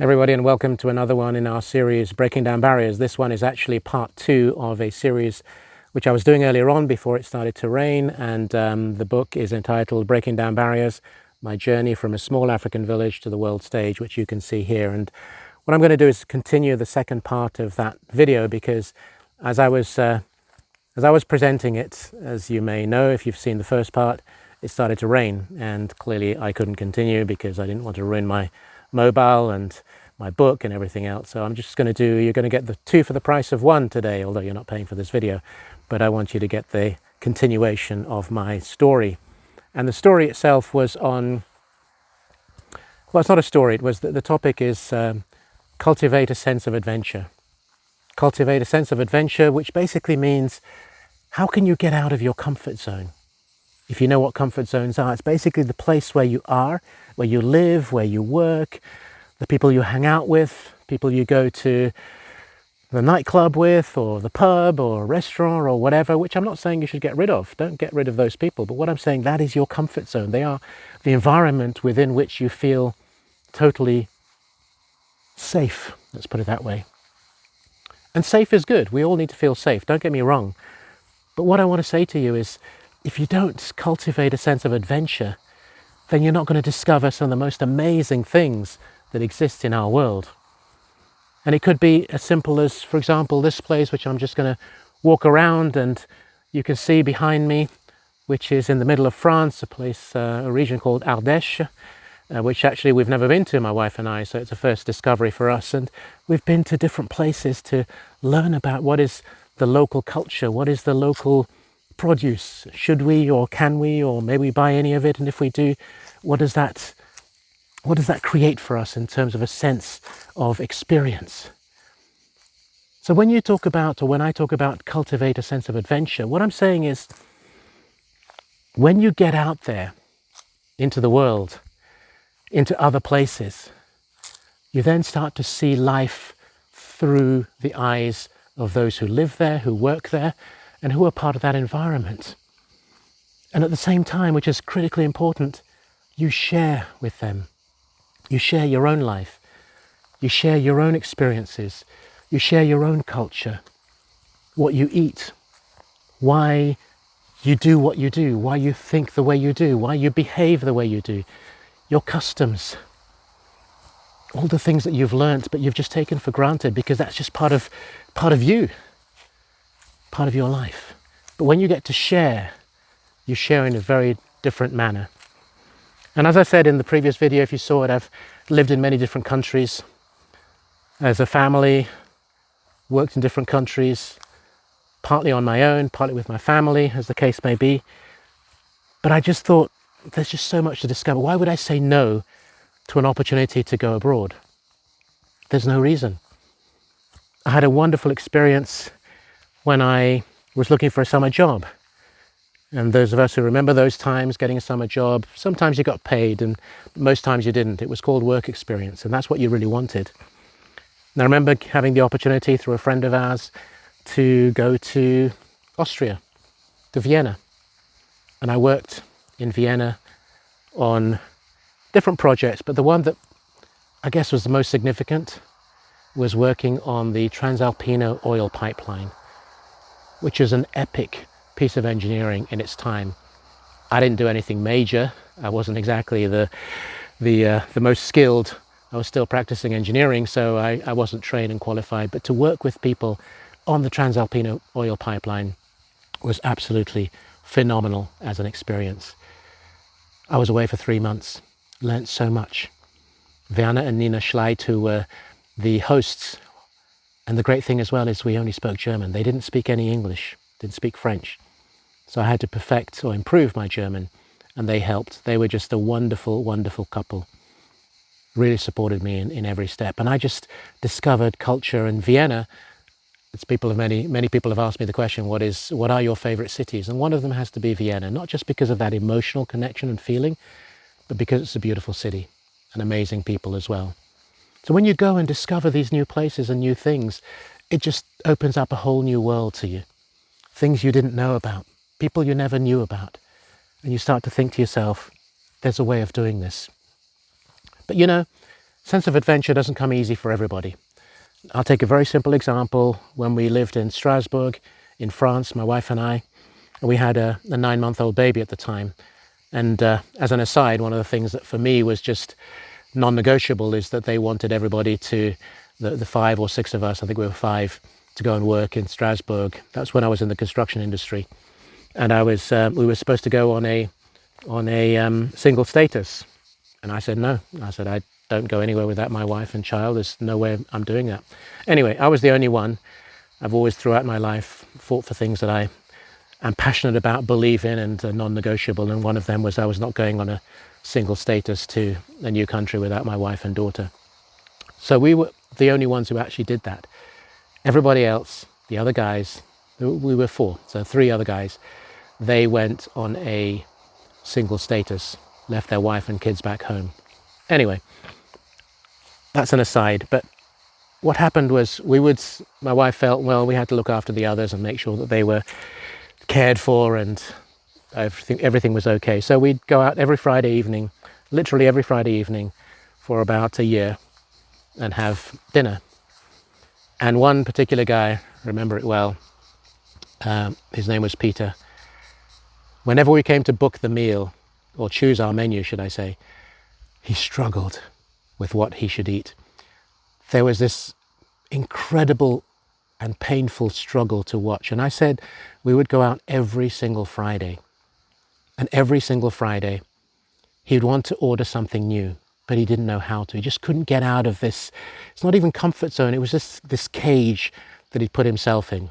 Everybody, and welcome to another one in our series Breaking Down Barriers. This one is actually part 2 of a series which I was doing earlier on before it started to rain, and the book is entitled Breaking Down Barriers, My Journey from a Small African Village to the World Stage, which you can see here. And what I'm going to do is continue the second part of that video, because as I was presenting it, as you may know if you've seen the first part, it started to rain, and clearly I couldn't continue because I didn't want to ruin my mobile and my book and everything else. So I'm just going to you're going to get the 2 for the price of 1 today, although you're not paying for this video, but I want you to get the continuation of my story. And the story itself was on, well, it's not a story, it was the topic is cultivate a sense of adventure. Cultivate a sense of adventure, which basically means how can you get out of your comfort zone? If you know what comfort zones are, it's basically the place where you are, where you live, where you work, the people you hang out with, people you go to the nightclub with, or the pub, or a restaurant, or whatever, which I'm not saying you should get rid of. Don't get rid of those people. But what I'm saying, that is your comfort zone. They are the environment within which you feel totally safe. Let's put it that way. And safe is good. We all need to feel safe. Don't get me wrong. But what I want to say to you is, if you don't cultivate a sense of adventure, then you're not going to discover some of the most amazing things that exist in our world. And it could be as simple as, for example, this place, which I'm just going to walk around, and you can see behind me, which is in the middle of France, a region called Ardèche, which actually we've never been to, my wife and I, so it's a first discovery for us. And we've been to different places to learn about what is the local culture, what is the local produce. Should we, or can we, or maybe buy any of it? And if we do, what does that create for us in terms of a sense of experience? So when you talk about, or when I talk about cultivate a sense of adventure, what I'm saying is, when you get out there into the world, into other places, you then start to see life through the eyes of those who live there, who work there, and who are part of that environment. And at the same time, which is critically important, you share with them. You share your own life. You share your own experiences. You share your own culture, what you eat, why you do what you do, why you think the way you do, why you behave the way you do, your customs, all the things that you've learnt but you've just taken for granted because that's just part of you, part of your life. But when you get to share, you share in a very different manner. And as I said in the previous video, if you saw it, I've lived in many different countries as a family, worked in different countries, partly on my own, partly with my family, as the case may be. But I just thought, there's just so much to discover. Why would I say no to an opportunity to go abroad? There's no reason. I had a wonderful experience when I was looking for a summer job. And those of us who remember those times, getting a summer job, sometimes you got paid and most times you didn't. It was called work experience, and that's what you really wanted. And I remember having the opportunity through a friend of ours to go to Austria, to Vienna. And I worked in Vienna on different projects, but the one that I guess was the most significant was working on the Transalpino oil pipeline, which is an epic piece of engineering in its time. I didn't do anything major. I wasn't exactly the most skilled. I was still practicing engineering, so I wasn't trained and qualified. But to work with people on the Transalpino oil pipeline was absolutely phenomenal as an experience. I was away for 3 months, learnt so much. Werner and Nina Schleit, who were the hosts, and the great thing as well is we only spoke German. They didn't speak any English, didn't speak French. So I had to perfect or improve my German, and they helped. They were just a wonderful, wonderful couple. Really supported me in every step. And I just discovered culture in Vienna. Many people have asked me the question, what are your favorite cities? And one of them has to be Vienna, not just because of that emotional connection and feeling, but because it's a beautiful city and amazing people as well. So when you go and discover these new places and new things, it just opens up a whole new world to you. Things you didn't know about, people you never knew about. And you start to think to yourself, there's a way of doing this. But you know, sense of adventure doesn't come easy for everybody. I'll take a very simple example. When we lived in Strasbourg, in France, my wife and I, we had a 9-month-old baby at the time. And as an aside, one of the things that for me was just non-negotiable is that they wanted everybody to, the 5 or 6 of us, I think we were 5, to go and work in Strasbourg. That's when I was in the construction industry. And we were supposed to go on a single status. And I said, no. I said, I don't go anywhere without my wife and child. There's no way I'm doing that. Anyway, I was the only one. I've always throughout my life fought for things that I am passionate about, believe in, and are non-negotiable. And one of them was I was not going on a single status to a new country without my wife and daughter. So we were the only ones who actually did that. Everybody else, the other guys, we were 4, so 3 other guys, they went on a single status, left their wife and kids back home. Anyway, that's an aside. But what happened was my wife felt, well, we had to look after the others and make sure that they were cared for and everything was okay. So we'd go out every Friday evening, literally every Friday evening for about a year and have dinner. And one particular guy, I remember it well, his name was Peter. Whenever we came to book the meal, or choose our menu, should I say, he struggled with what he should eat. There was this incredible and painful struggle to watch. And I said we would go out every single Friday. And every single Friday, he'd want to order something new, but he didn't know how to. He just couldn't get out of this. It's not even comfort zone. It was just this cage that he'd put himself in.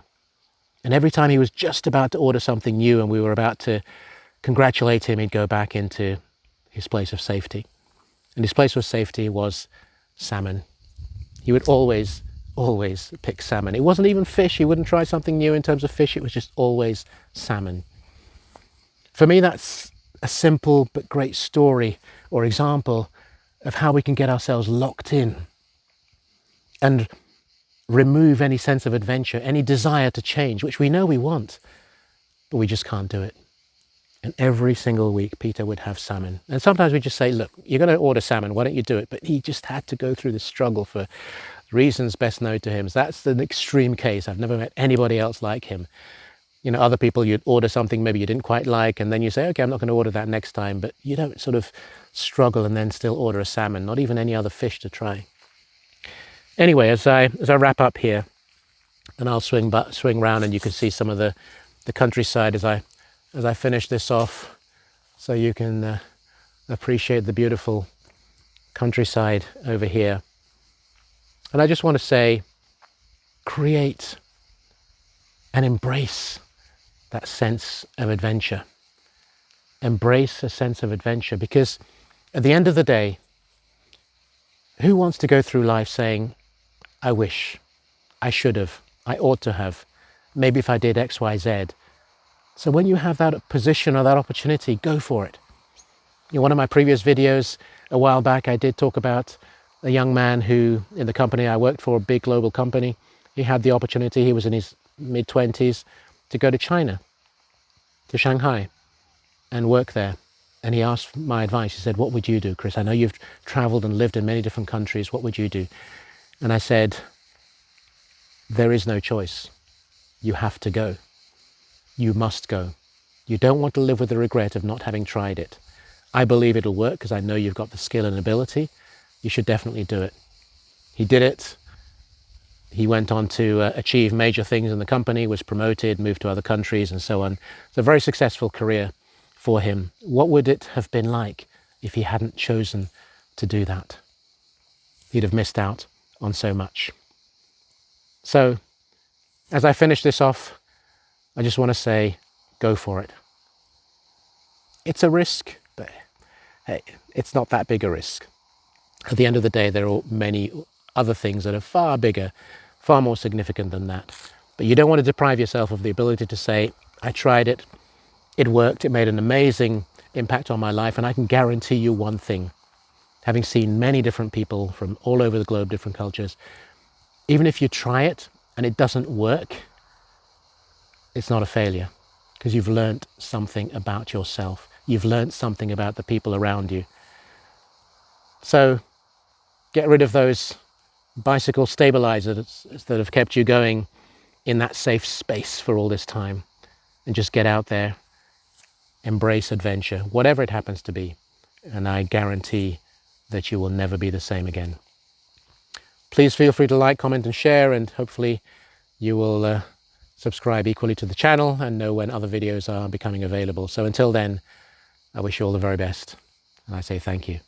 And every time he was just about to order something new and we were about to congratulate him, he'd go back into his place of safety. And his place of safety was salmon. He would always pick salmon. It wasn't even fish. He wouldn't try something new in terms of fish. It was just always salmon. For me, that's a simple but great story or example of how we can get ourselves locked in and remove any sense of adventure, any desire to change, which we know we want, but we just can't do it. And every single week, Peter would have salmon. And sometimes we just say, look, you're going to order salmon, why don't you do it? But he just had to go through this struggle for reasons best known to him. So that's an extreme case. I've never met anybody else like him. You know, other people, you'd order something maybe you didn't quite like, and then you say, okay, I'm not going to order that next time. But you don't sort of struggle and then still order a salmon, not even any other fish to try. Anyway, as I wrap up here, and I'll swing round and you can see some of the countryside as I finish this off, so you can appreciate the beautiful countryside over here. And I just want to say, create and embrace that sense of adventure. Embrace a sense of adventure, because at the end of the day, who wants to go through life saying, I wish, I should have, I ought to have, maybe if I did X, Y, Z. So when you have that position or that opportunity, go for it. In one of my previous videos a while back, I did talk about a young man who, in the company I worked for, a big global company, he had the opportunity, he was in his mid-20s, to go to China, to Shanghai, and work there. And he asked my advice. He said, what would you do, Chris? I know you've traveled and lived in many different countries. What would you do? And I said, there is no choice. You have to go. You must go. You don't want to live with the regret of not having tried it. I believe it'll work because I know you've got the skill and ability. You should definitely do it. He did it. He went on to achieve major things in the company, was promoted, moved to other countries and so on. It's a very successful career for him. What would it have been like if he hadn't chosen to do that? He'd have missed out on so much. So, as I finish this off, I just want to say, go for it. It's a risk, but hey, it's not that big a risk. At the end of the day, there are many other things that are far bigger, far more significant than that. But you don't want to deprive yourself of the ability to say, I tried it, it worked, it made an amazing impact on my life, and I can guarantee you one thing, having seen many different people from all over the globe, different cultures, even if you try it and it doesn't work, it's not a failure, because you've learned something about yourself. You've learned something about the people around you. So Get rid of those bicycle stabilizers that have kept you going in that safe space for all this time, and just get out there, embrace adventure, whatever it happens to be, and I guarantee that you will never be the same again. Please feel free to like, comment and share, and hopefully you will subscribe equally to the channel and know when other videos are becoming available. So until then, I wish you all the very best, and I say thank you.